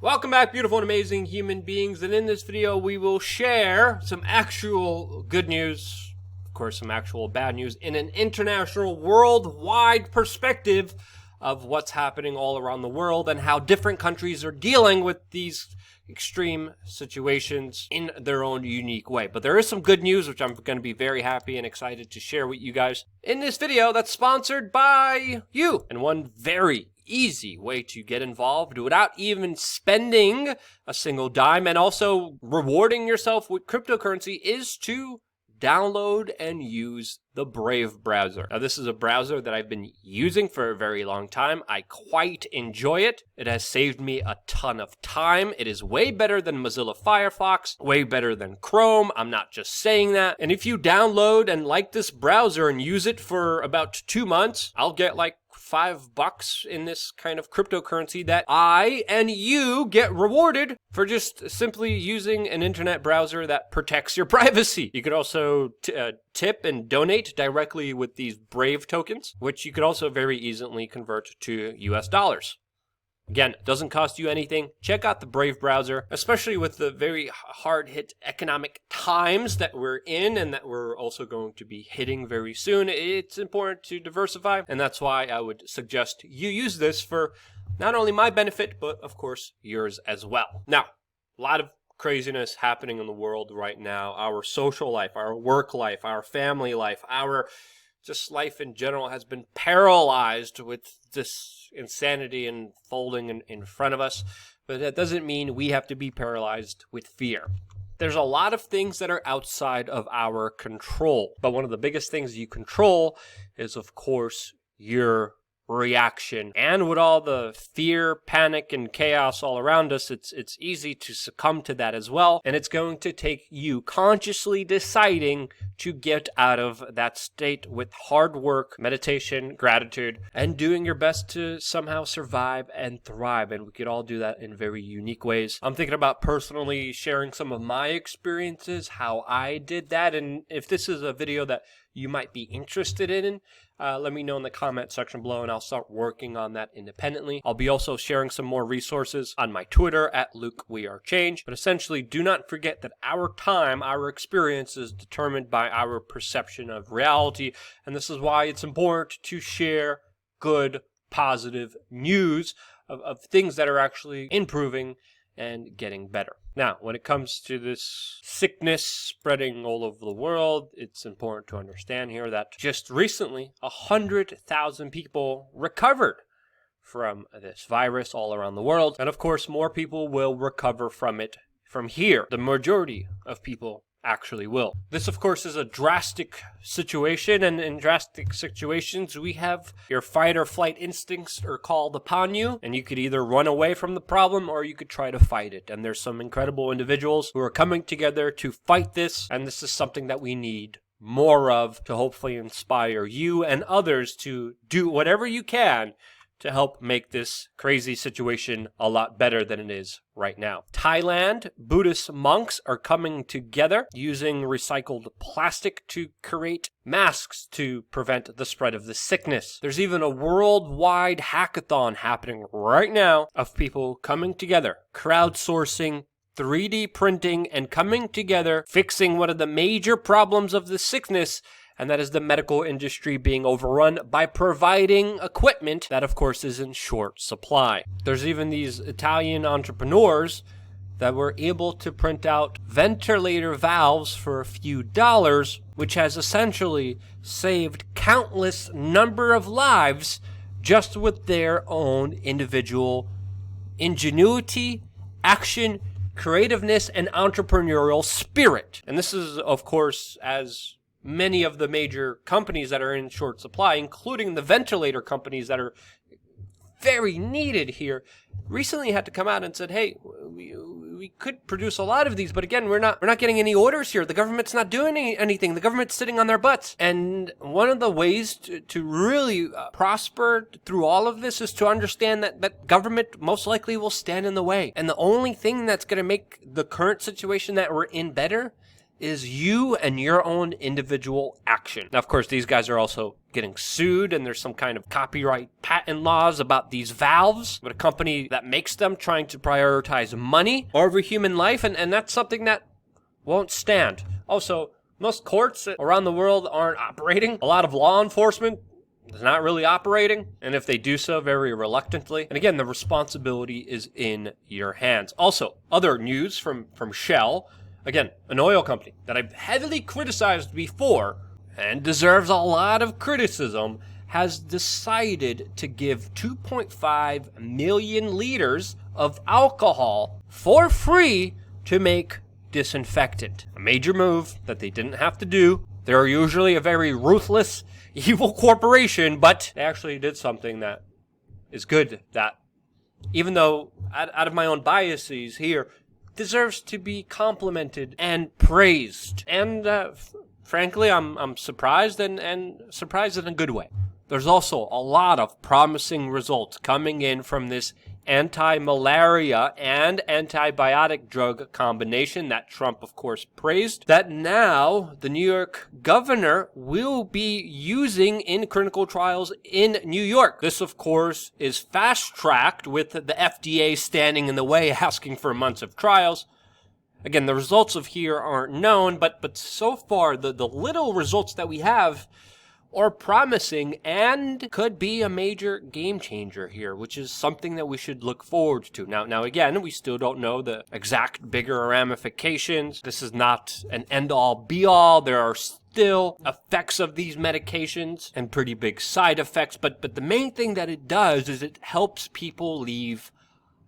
Welcome back, beautiful and amazing human beings, and in this video we will share some actual good news, of course some actual bad news, in an international, worldwide perspective of what's happening all around the world and how different countries are dealing with these extreme situations in their own unique way. But there is some good news which I'm going to be very happy and excited to share with you guys in this video that's sponsored by you. And one very easy way to get involved without even spending a single dime and also rewarding yourself with cryptocurrency is to download and use the Brave browser. Now, this is a browser that I've been using for a very long time. I quite enjoy it. It has saved me a ton of time. It is way better than Mozilla Firefox, way better than Chrome. I'm not just saying that. And if you download and like this browser and use it for about 2 months, I'll get like $5 in this kind of cryptocurrency that I and you get rewarded for just simply using an internet browser that protects your privacy. You could also tip and donate directly with these Brave tokens, which you could also very easily convert to US dollars. Again, it doesn't cost you anything. Check out the Brave browser, especially with the very hard-hit economic times that we're in and that we're also going to be hitting very soon. It's important to diversify, and that's why I would suggest you use this for not only my benefit, but of course yours as well. Now, a lot of craziness happening in the world right now. Our social life, our work life, our family life, our just life in general has been paralyzed with this insanity unfolding in front of us. But that doesn't mean we have to be paralyzed with fear. There's a lot of things that are outside of our control. But one of the biggest things you control is, of course, your reaction. And with all the fear, panic, and chaos all around us, it's easy to succumb to that as well. And it's going to take you consciously deciding to get out of that state with hard work, meditation, gratitude, and doing your best to somehow survive and thrive. And we could all do that in very unique ways. I'm thinking about personally sharing some of my experiences, how I did that. And if this is a video that you might be interested in, let me know in the comment section below and I'll start working on that independently. I'll be also sharing some more resources on my Twitter at LukeWeAreChange. But essentially, do not forget that our time, our experience is determined by our perception of reality. And this is why it's important to share good, positive news of things that are actually improving and getting better. Now, when it comes to this sickness spreading all over the world, it's important to understand here that just recently, 100,000 people recovered from this virus all around the world. And of course, more people will recover from it from here. The majority of people actually will. This, of course, is a drastic situation, and in drastic situations, we have your fight or flight instincts are called upon you, and you could either run away from the problem or you could try to fight it. And there's some incredible individuals who are coming together to fight this, and this is something that we need more of to hopefully inspire you and others to do whatever you can to help make this crazy situation a lot better than it is right now. Thailand, Buddhist monks are coming together using recycled plastic to create masks to prevent the spread of the sickness. There's even a worldwide hackathon happening right now of people coming together, crowdsourcing, 3D printing, and coming together, fixing one of the major problems of the sickness, and that is the medical industry being overrun by providing equipment that, of course, is in short supply. There's even these Italian entrepreneurs that were able to print out ventilator valves for a few dollars, which has essentially saved countless number of lives just with their own individual ingenuity, action, creativeness, and entrepreneurial spirit. And this is, of course, as many of the major companies that are in short supply, including the ventilator companies that are very needed here, recently had to come out and said, hey, we could produce a lot of these, but again, we're not getting any orders here. The government's not doing anything. The government's sitting on their butts. And one of the ways to really prosper through all of this is to understand that government most likely will stand in the way. And the only thing that's going to make the current situation that we're in better is you and your own individual action. Now, of course, these guys are also getting sued, and there's some kind of copyright patent laws about these valves, but a company that makes them trying to prioritize money over human life, and that's something that won't stand. Also, most courts around the world aren't operating. A lot of law enforcement is not really operating, and if they do so, very reluctantly. And again, the responsibility is in your hands. Also, other news from Shell, again, an oil company that I've heavily criticized before and deserves a lot of criticism, has decided to give 2.5 million liters of alcohol for free to make disinfectant. A major move that they didn't have to do. They're usually a very ruthless, evil corporation, but they actually did something that is good, that, even though out of my own biases here, deserves to be complimented and praised. And frankly, I'm surprised, and surprised in a good way. There's also a lot of promising results coming in from this anti-malaria and antibiotic drug combination that Trump, of course, praised, that now the New York governor will be using in clinical trials in New York. This, of course, is fast-tracked with the FDA standing in the way, asking for months of trials. Again, the results of here aren't known, but so far, the little results that we have are promising and could be a major game changer here, which is something that we should look forward to. Now again, we still don't know the exact bigger ramifications. This is not an end-all be-all. There are still effects of these medications and pretty big side effects, but the main thing that it does is it helps people leave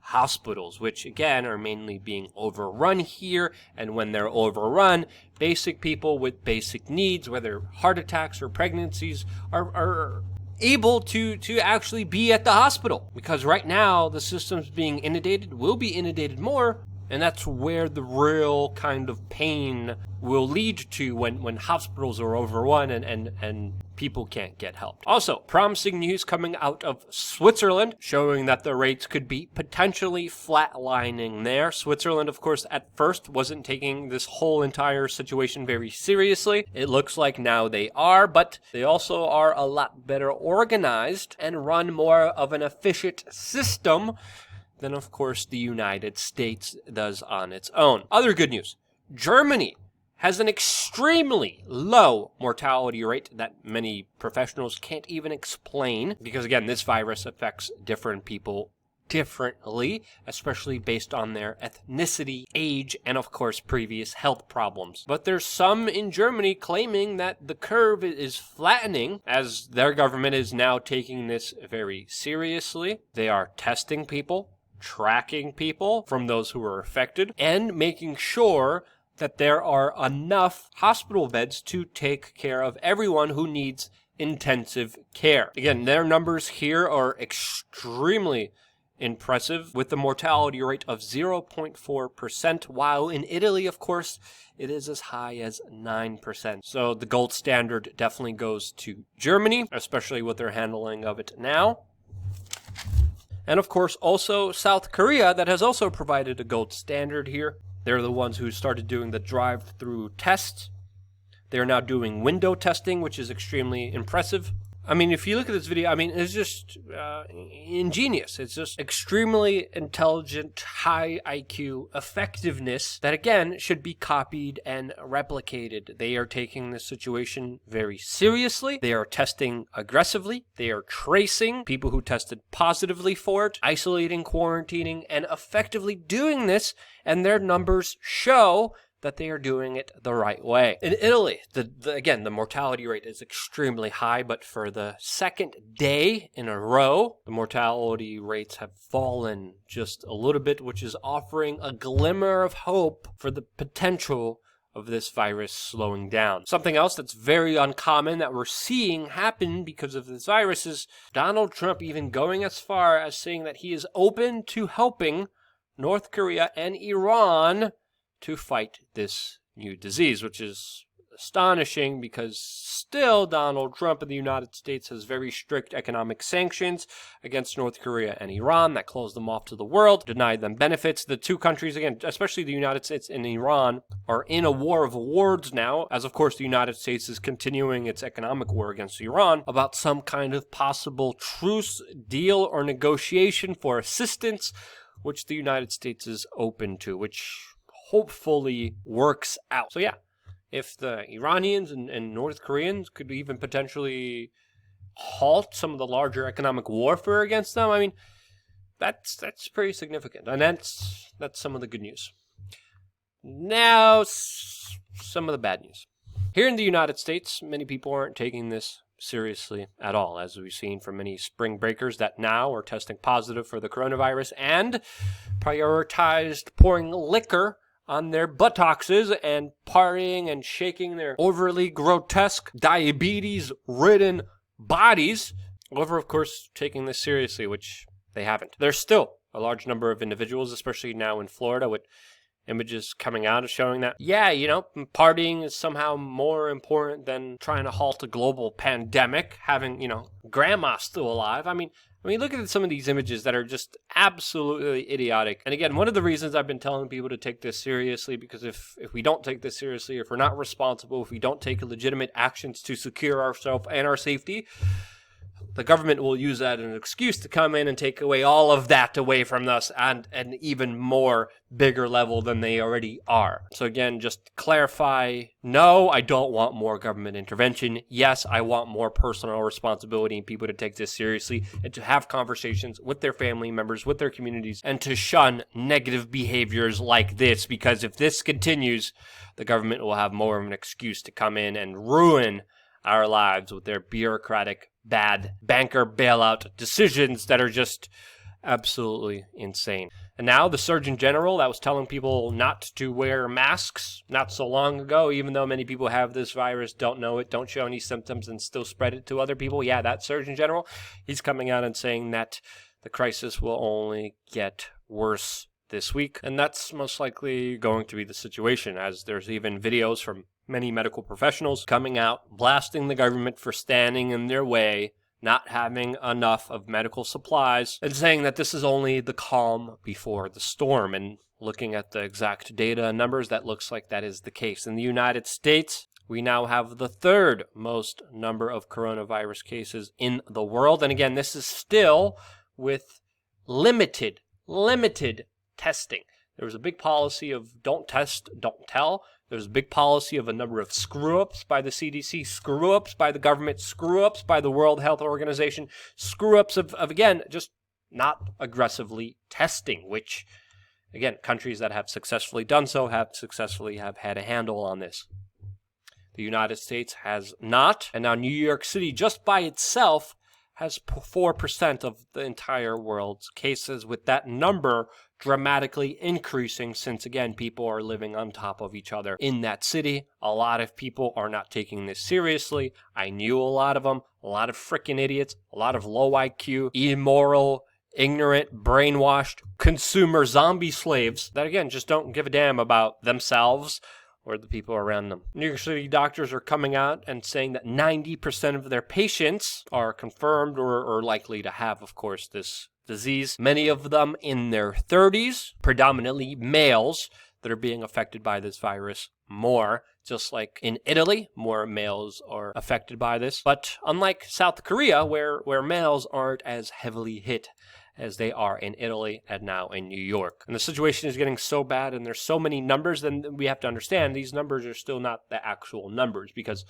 hospitals, which again are mainly being overrun here, and when they're overrun, basic people with basic needs, whether heart attacks or pregnancies, are able to actually be at the hospital, because right now the system's being inundated, will be inundated more, and that's where the real kind of pain will lead to when hospitals are overrun and people can't get help. Also, promising news coming out of Switzerland, showing that the rates could be potentially flatlining there. Switzerland, of course, at first wasn't taking this whole entire situation very seriously. It looks like now they are, but they also are a lot better organized and run more of an efficient system than, of course, the United States does on its own. Other good news. Germany has an extremely low mortality rate that many professionals can't even explain, because, again, this virus affects different people differently, especially based on their ethnicity, age, and, of course, previous health problems. But there's some in Germany claiming that the curve is flattening, as their government is now taking this very seriously. They are testing people, tracking people from those who are affected, and making sure that there are enough hospital beds to take care of everyone who needs intensive care. Again, their numbers here are extremely impressive, with the mortality rate of 0.4%, while in Italy, of course, it is as high as 9%. So the gold standard definitely goes to Germany, especially with their handling of it now. And of course, also South Korea, that has also provided a gold standard here. They're the ones who started doing the drive-through tests. They're now doing window testing, which is extremely impressive. I mean, if you look at this video, I mean, it's just ingenious. It's just extremely intelligent, high IQ effectiveness that, again, should be copied and replicated. They are taking this situation very seriously. They are testing aggressively. They are tracing people who tested positively for it, isolating, quarantining, and effectively doing this, and their numbers show that they are doing it the right way. In Italy, again, the mortality rate is extremely high, but for the second day in a row, the mortality rates have fallen just a little bit, which is offering a glimmer of hope for the potential of this virus slowing down. Something else that's very uncommon that we're seeing happen because of this virus is Donald Trump even going as far as saying that he is open to helping North Korea and Iran to fight this new disease, which is astonishing because still Donald Trump in the United States has very strict economic sanctions against North Korea and Iran that closed them off to the world, denied them benefits. The two countries, again, especially the United States and Iran, are in a war of words now, as of course the United States is continuing its economic war against Iran about some kind of possible truce deal or negotiation for assistance, which the United States is open to, which hopefully works out. So yeah, if the Iranians and North Koreans could even potentially halt some of the larger economic warfare against them, I mean, that's pretty significant. And that's some of the good news. Now, some of the bad news. Here in the United States, many people aren't taking this seriously at all, as we've seen from many spring breakers that now are testing positive for the coronavirus and prioritized pouring liquor on their buttocks and partying and shaking their overly grotesque, diabetes-ridden bodies over, of course, taking this seriously, which they haven't. There's still a large number of individuals, especially now in Florida, with images coming out showing that, yeah, partying is somehow more important than trying to halt a global pandemic, having, grandma still alive. I mean, look at some of these images that are just absolutely idiotic. And again, one of the reasons I've been telling people to take this seriously, because if we don't take this seriously, if we're not responsible, if we don't take legitimate actions to secure ourselves and our safety, the government will use that as an excuse to come in and take away all of that away from us and an even more bigger level than they already are. So again, just clarify, no, I don't want more government intervention. Yes, I want more personal responsibility and people to take this seriously and to have conversations with their family members, with their communities, and to shun negative behaviors like this, because if this continues, the government will have more of an excuse to come in and ruin our lives with their bureaucratic, bad banker bailout decisions that are just absolutely insane. And now the Surgeon General that was telling people not to wear masks not so long ago, even though many people have this virus, don't know it, don't show any symptoms, and still spread it to other people. Yeah, that Surgeon General, he's coming out and saying that the crisis will only get worse this week. And that's most likely going to be the situation, as there's even videos from many medical professionals coming out, blasting the government for standing in their way, not having enough of medical supplies, and saying that this is only the calm before the storm. And looking at the exact data and numbers, that looks like that is the case. In the United States, we now have the third most number of coronavirus cases in the world. And again, this is still with limited testing. There was a big policy of don't test, don't tell. There's a big policy of a number of screw-ups by the CDC, screw-ups by the government, screw-ups by the World Health Organization, screw-ups of again, just not aggressively testing, which, again, countries that have successfully done so have had a handle on this. The United States has not, and now New York City just by itself has 4% of the entire world's cases, with that number dramatically increasing since, again, people are living on top of each other in that city. A lot of people are not taking this seriously. I knew a lot of them, a lot of freaking idiots, a lot of low IQ, immoral, ignorant, brainwashed, consumer zombie slaves that, again, just don't give a damn about themselves or the people around them. New York City doctors are coming out and saying that 90% of their patients are confirmed or likely to have, of course, this disease. Many of them in their 30s, predominantly males that are being affected by this virus more. Just like in Italy, more males are affected by this. But unlike South Korea, where males aren't as heavily hit as they are in Italy and now in New York. And the situation is getting so bad and there's so many numbers, then we have to understand these numbers are still not the actual numbers, because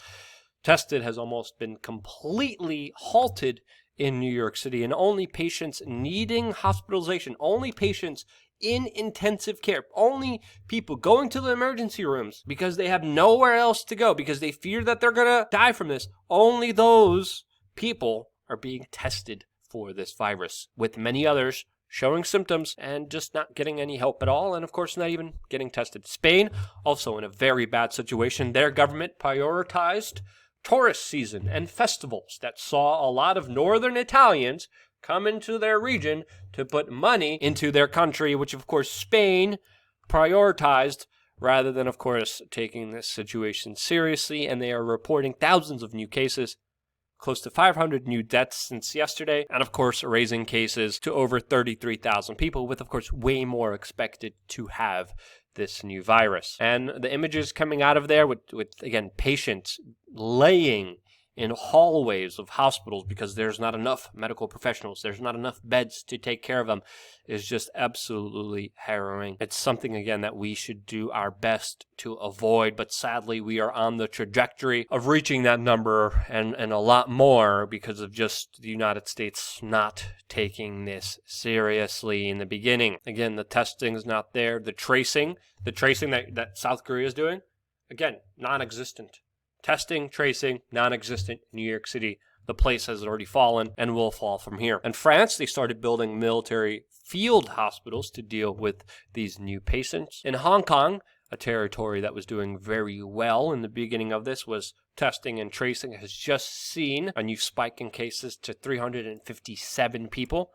tested has almost been completely halted in New York City, and only patients needing hospitalization, only patients in intensive care, only people going to the emergency rooms because they have nowhere else to go, because they fear that they're going to die from this, only those people are being tested for this virus, with many others showing symptoms and just not getting any help at all, and of course not even getting tested. Spain, also in a very bad situation. Their government prioritized tourist season and festivals that saw a lot of northern Italians come into their region to put money into their country, which of course Spain prioritized rather than, of course, taking this situation seriously. And they are reporting thousands of new cases, close to 500 new deaths since yesterday, and of course raising cases to over 33,000 people, with of course way more expected to have this new virus. And the images coming out of there with again, patients laying in hallways of hospitals because there's not enough medical professionals, there's not enough beds to take care of them, is just absolutely harrowing. It's something, again, that we should do our best to avoid, but sadly we are on the trajectory of reaching that number and a lot more because of just the United States not taking this seriously in the beginning. Again, the testing is not there. The tracing that South Korea is doing, again, non-existent. Testing, tracing, non-existent. New York City, the place has already fallen and will fall from here. In France, they started building military field hospitals to deal with these new patients. In Hong Kong, a territory that was doing very well in the beginning of this was testing and tracing, has just seen a new spike in cases to 357 people.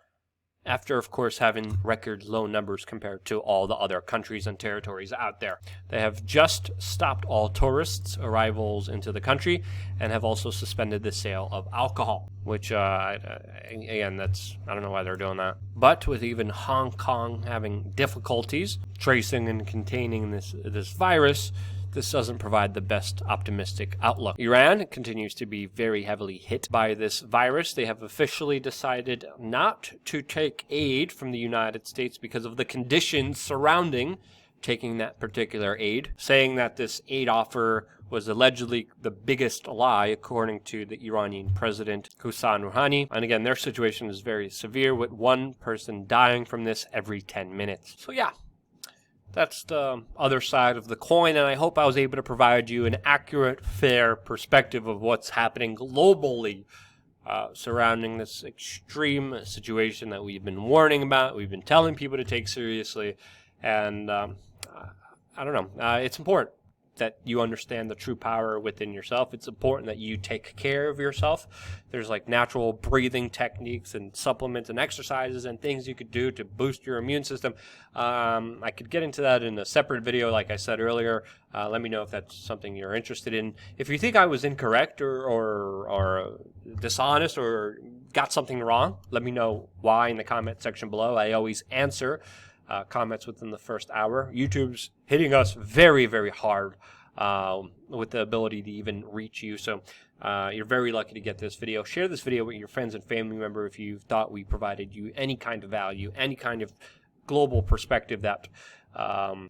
After, of course, having record low numbers compared to all the other countries and territories out there. They have just stopped all tourists' arrivals into the country and have also suspended the sale of alcohol, which, again, I don't know why they're doing that. But with even Hong Kong having difficulties tracing and containing this virus, this doesn't provide the best optimistic outlook. Iran continues to be very heavily hit by this virus. They have officially decided not to take aid from the United States because of the conditions surrounding taking that particular aid, saying that this aid offer was allegedly the biggest lie, according to the Iranian president, Hassan Rouhani. And again, their situation is very severe, with one person dying from this every 10 minutes. So yeah. That's the other side of the coin, and I hope I was able to provide you an accurate, fair perspective of what's happening globally surrounding this extreme situation that we've been warning about, we've been telling people to take seriously, and I don't know, it's important that you understand the true power within yourself. It's important that you take care of yourself. There's like natural breathing techniques and supplements and exercises and things you could do to boost your immune system. I could get into that in a separate video, like I said earlier. Let me know if that's something you're interested in. If you think I was incorrect or dishonest or got something wrong, let me know why in the comment section below. I always answer comments within the first hour. YouTube's hitting us very, very hard with the ability to even reach you. So you're very lucky to get this video. Share this video with your friends and family member if you thought we provided you any kind of value, any kind of global perspective that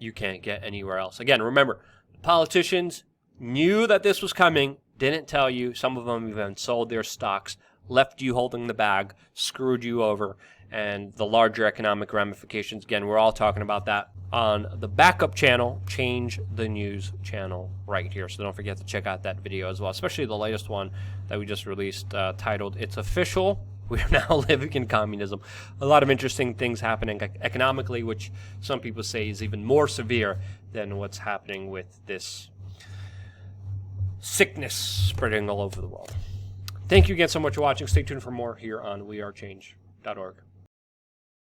you can't get anywhere else. Again, remember, politicians knew that this was coming, didn't tell you. Some of them even sold their stocks, left you holding the bag, screwed you over, and the larger economic ramifications. Again, we're all talking about that on the backup channel, Change the News channel right here. So don't forget to check out that video as well, especially the latest one that we just released titled, It's Official, We Are Now Living in Communism. A lot of interesting things happening economically, which some people say is even more severe than what's happening with this sickness spreading all over the world. Thank you again so much for watching. Stay tuned for more here on wearechange.org.